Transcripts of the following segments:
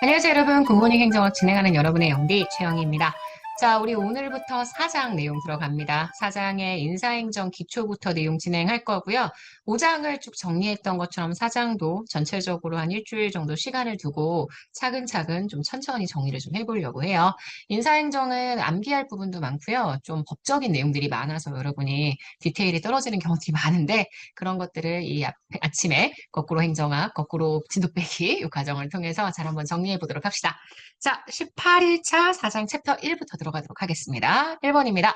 안녕하세요, 여러분. 굿모닝 행정학 진행하는 여러분의 영디 최영희입니다. 자, 우리 오늘부터 4장 내용 들어갑니다. 4장의 인사행정 기초부터 내용 진행할 거고요. 5장을 쭉 정리했던 것처럼 4장도 전체적으로 한 일주일 정도 시간을 두고 차근차근 좀 천천히 정리를 좀 해보려고 해요. 인사행정은 암기할 부분도 많고요. 좀 법적인 내용들이 많아서 여러분이 디테일이 떨어지는 경우들이 많은데 그런 것들을 이 아침에 거꾸로 행정학, 거꾸로 진도 빼기 이 과정을 통해서 잘 한번 정리해 보도록 합시다. 자, 18일차 4장 챕터 1부터 들어가도록 하겠습니다. 1번입니다.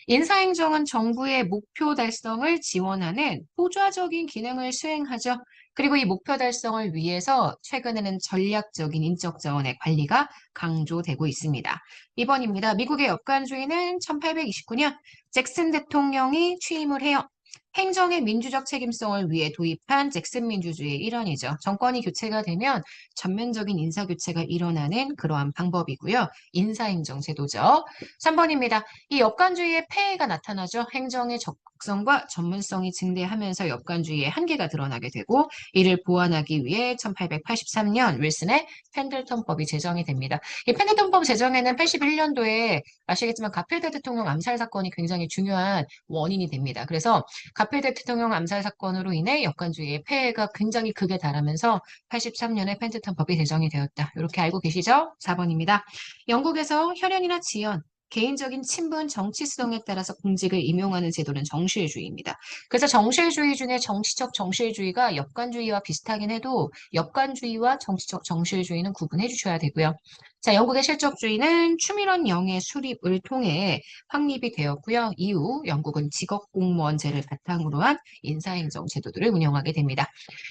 인사행정은 정부의 목표 달성을 지원하는 호좌적인 기능을 수행하죠. 그리고 이 목표 달성을 위해서 최근에는 전략적인 인적 자원의 관리가 강조되고 있습니다. 2번입니다. 미국의 역관주의는 1829년 잭슨 대통령이 취임을 해요. 행정의 민주적 책임성을 위해 도입한 잭슨 민주주의의 일환이죠. 정권이 교체가 되면 전면적인 인사 교체가 일어나는 그러한 방법이고요. 인사행정 제도죠. 3번입니다. 이 역관주의의 폐해가 나타나죠. 행정의 적극성과 전문성이 증대하면서 역관주의의 한계가 드러나게 되고 이를 보완하기 위해 1883년 윌슨의 펜들턴법이 제정이 됩니다. 이 펜들턴법 제정에는 81년도에 아시겠지만 가필드 대통령 암살 사건이 굉장히 중요한 원인이 됩니다. 그래서 가필드 대통령 암살 사건으로 인해 역관주의의 폐해가 굉장히 극에 달하면서 83년에 펜트턴법이 제정이 되었다. 이렇게 알고 계시죠? 4번입니다. 영국에서 혈연이나 지연, 개인적인 친분, 정치성에 따라서 공직을 임용하는 제도는 정실주의입니다. 그래서 정실주의 중에 정치적 정실주의가 역관주의와 비슷하긴 해도 역관주의와 정치적 정실주의는 구분해 주셔야 되고요. 자, 영국의 실적주의는 추미런 영의 수립을 통해 확립이 되었고요. 이후 영국은 직업공무원제를 바탕으로 한 인사행정 제도들을 운영하게 됩니다.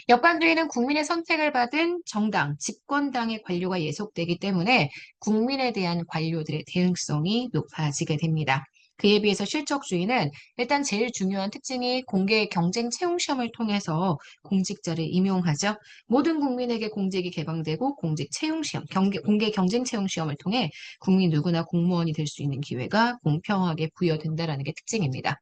역관주의는 국민의 선택을 받은 정당, 집권당의 관료가 예속되기 때문에 국민에 대한 관료들의 대응성이 높아지게 됩니다. 그에 비해서 실적주의는 일단 제일 중요한 특징이 공개 경쟁 채용 시험을 통해서 공직자를 임용하죠. 모든 국민에게 공직이 개방되고 공직 채용 시험, 공개 경쟁 채용 시험을 통해 국민 누구나 공무원이 될 수 있는 기회가 공평하게 부여된다는 게 특징입니다.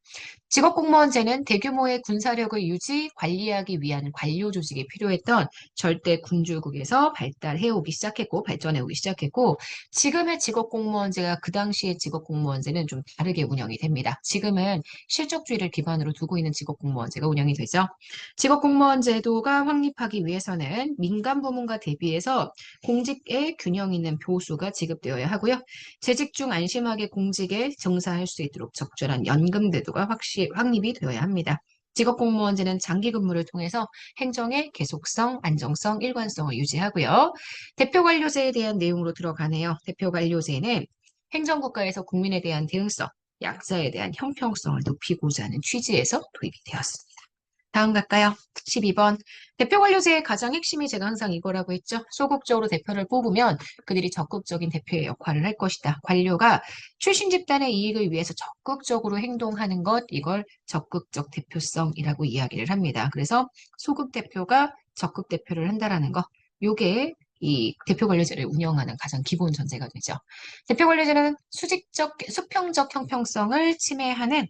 직업공무원제는 대규모의 군사력을 유지, 관리하기 위한 관료 조직이 필요했던 절대 군주국에서 발달해오기 시작했고, 발전해오기 시작했고, 지금의 직업공무원제가 그 당시의 직업공무원제는 좀 다르게 운영이 됩니다. 지금은 실적주의를 기반으로 두고 있는 직업공무원제가 운영이 되죠. 직업공무원 제도가 확립하기 위해서는 민간 부문과 대비해서 공직에 균형 있는 보수가 지급되어야 하고요. 재직 중 안심하게 공직에 종사할 수 있도록 적절한 연금 제도가 확립이 되어야 합니다. 직업공무원제는 장기 근무를 통해서 행정의 계속성, 안정성, 일관성을 유지하고요. 대표관료제에 대한 내용으로 들어가네요. 대표관료제는 행정국가에서 국민에 대한 대응성, 약자에 대한 형평성을 높이고자 하는 취지에서 도입이 되었습니다. 다음 갈까요? 12번. 대표 관료제의 가장 핵심이 제가 항상 이거라고 했죠. 소극적으로 대표를 뽑으면 그들이 적극적인 대표의 역할을 할 것이다. 관료가 출신 집단의 이익을 위해서 적극적으로 행동하는 것, 이걸 적극적 대표성이라고 이야기를 합니다. 그래서 소극 대표가 적극 대표를 한다라는 거, 요게 이 대표 관료제를 운영하는 가장 기본 전제가 되죠. 대표 관료제는 수평적 형평성을 침해하는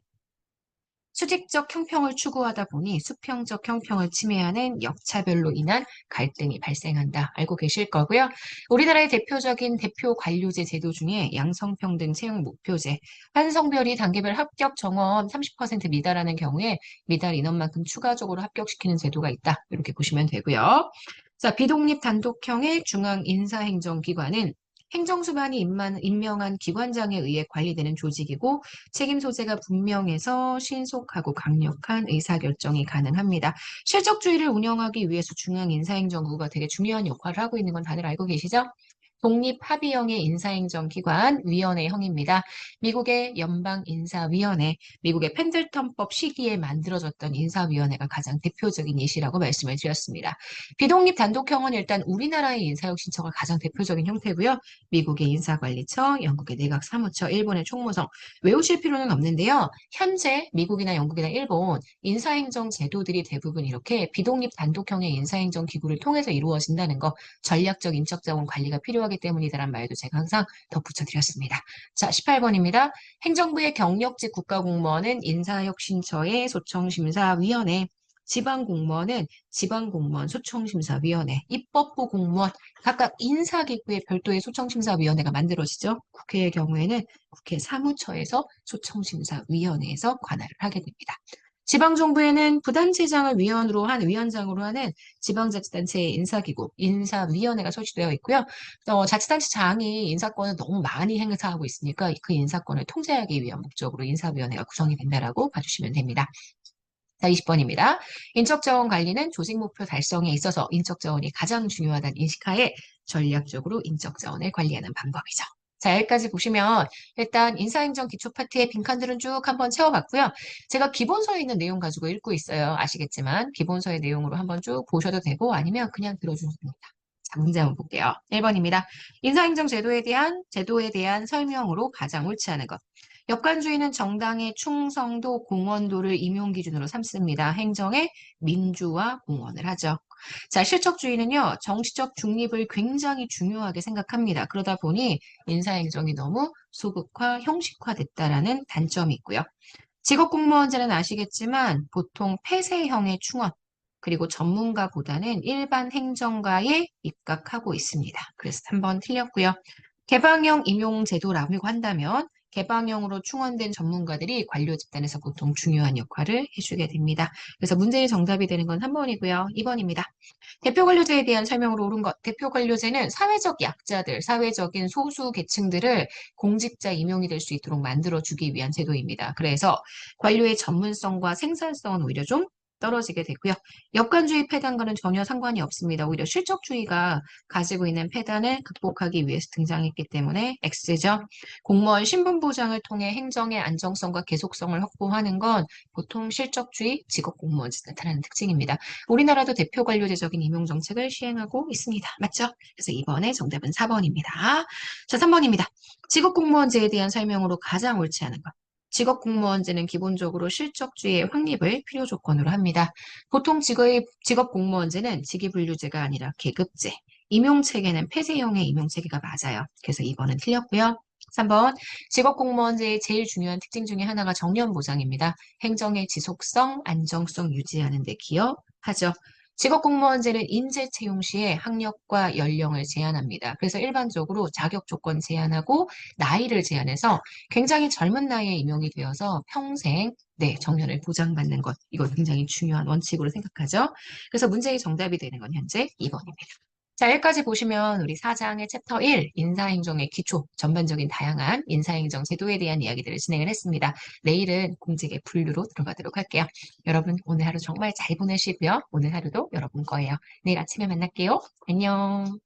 수직적 형평을 추구하다 보니 수평적 형평을 침해하는 역차별로 인한 갈등이 발생한다. 알고 계실 거고요. 우리나라의 대표적인 대표 관료제 제도 중에 양성평등 채용 목표제, 한성별이 단계별 합격 정원 30% 미달하는 경우에 미달 인원만큼 추가적으로 합격시키는 제도가 있다. 이렇게 보시면 되고요. 자, 비독립 단독형의 중앙인사행정기관은 행정수반이 임명한 기관장에 의해 관리되는 조직이고 책임 소재가 분명해서 신속하고 강력한 의사결정이 가능합니다. 실적주의를 운영하기 위해서 중앙인사행정부가 되게 중요한 역할을 하고 있는 건 다들 알고 계시죠? 독립합의형의 인사행정기관 위원회형입니다. 미국의 연방인사위원회, 미국의 펜들턴법 시기에 만들어졌던 인사위원회가 가장 대표적인 예시라고 말씀을 드렸습니다. 비독립 단독형은 일단 우리나라의 인사혁신처가 가장 대표적인 형태고요. 미국의 인사관리처, 영국의 내각사무처, 일본의 총무성 외우실 필요는 없는데요. 현재 미국이나 영국이나 일본 인사행정 제도들이 대부분 이렇게 비독립 단독형의 인사행정 기구를 통해서 이루어진다는 거 전략적 인적 자원 관리가 필요하기 때문이다라는 말도 제가 항상 덧붙여 드렸습니다. 자, 18번입니다. 행정부의 경력직 국가공무원은 인사혁신처의 소청심사위원회, 지방공무원은 지방공무원 소청심사위원회, 입법부 공무원, 각각 인사기구에 별도의 소청심사위원회가 만들어지죠. 국회의 경우에는 국회 사무처에서 소청심사위원회에서 관할을 하게 됩니다. 지방정부에는 부단체장을 위원장으로 하는 지방자치단체의 인사기구, 인사위원회가 설치되어 있고요. 자치단체장이 인사권을 너무 많이 행사하고 있으니까 그 인사권을 통제하기 위한 목적으로 인사위원회가 구성이 된다라고 봐주시면 됩니다. 자, 20번입니다. 인적자원 관리는 조직 목표 달성에 있어서 인적자원이 가장 중요하다는 인식하에 전략적으로 인적자원을 관리하는 방법이죠. 자, 여기까지 보시면 일단 인사행정 기초 파트의 빈칸들은 쭉 한번 채워봤고요. 제가 기본서에 있는 내용 가지고 읽고 있어요. 아시겠지만 기본서의 내용으로 한번 쭉 보셔도 되고 아니면 그냥 들어주셔도 됩니다. 자, 문제 한번 볼게요. 1번입니다. 인사행정 제도에 대한 설명으로 가장 옳지 않은 것. 역관주의는 정당의 충성도, 공헌도를 임용 기준으로 삼습니다. 행정의 민주화 공헌을 하죠. 자, 실적주의는요, 정치적 중립을 굉장히 중요하게 생각합니다. 그러다 보니 인사행정이 너무 소극화, 형식화됐다라는 단점이 있고요. 직업공무원제는 아시겠지만 보통 폐쇄형의 충원, 그리고 전문가보다는 일반 행정가에 입각하고 있습니다. 그래서 3번 틀렸고요. 개방형 임용제도라고 한다면 개방형으로 충원된 전문가들이 관료 집단에서 보통 중요한 역할을 해주게 됩니다. 그래서 문제의 정답이 되는 건 3번이고요. 2번입니다. 대표 관료제에 대한 설명으로 옳은 것. 대표 관료제는 사회적 약자들, 사회적인 소수 계층들을 공직자 임용이 될 수 있도록 만들어주기 위한 제도입니다. 그래서 관료의 전문성과 생산성은 오히려 좀 떨어지게 되고요. 역관주의 폐단과는 전혀 상관이 없습니다. 오히려 실적주의가 가지고 있는 폐단을 극복하기 위해서 등장했기 때문에 X죠. 공무원 신분 보장을 통해 행정의 안정성과 계속성을 확보하는 건 보통 실적주의 직업공무원에서 나타나는 특징입니다. 우리나라도 대표 관료제적인 임용 정책을 시행하고 있습니다. 맞죠? 그래서 이번에 정답은 4번입니다. 자, 3번입니다. 직업공무원제에 대한 설명으로 가장 옳지 않은 것. 직업공무원제는 기본적으로 실적주의의 확립을 필요 조건으로 합니다. 보통 직업공무원제는 직위분류제가 아니라 계급제, 임용체계는 폐쇄형의 임용체계가 맞아요. 그래서 2번은 틀렸고요. 3번, 직업공무원제의 제일 중요한 특징 중에 하나가 정년 보장입니다. 행정의 지속성, 안정성 유지하는 데 기여하죠. 직업공무원제는 인재 채용 시에 학력과 연령을 제한합니다. 그래서 일반적으로 자격 조건 제한하고 나이를 제한해서 굉장히 젊은 나이에 임용이 되어서 평생 정년을 보장받는 것. 이거 굉장히 중요한 원칙으로 생각하죠. 그래서 문제의 정답이 되는 건 현재 2번입니다. 자, 여기까지 보시면 우리 4장의 챕터 1, 인사행정의 기초, 전반적인 다양한 인사행정 제도에 대한 이야기들을 진행을 했습니다. 내일은 공직의 분류로 들어가도록 할게요. 여러분, 오늘 하루 정말 잘 보내시고요. 오늘 하루도 여러분 거예요. 내일 아침에 만날게요. 안녕.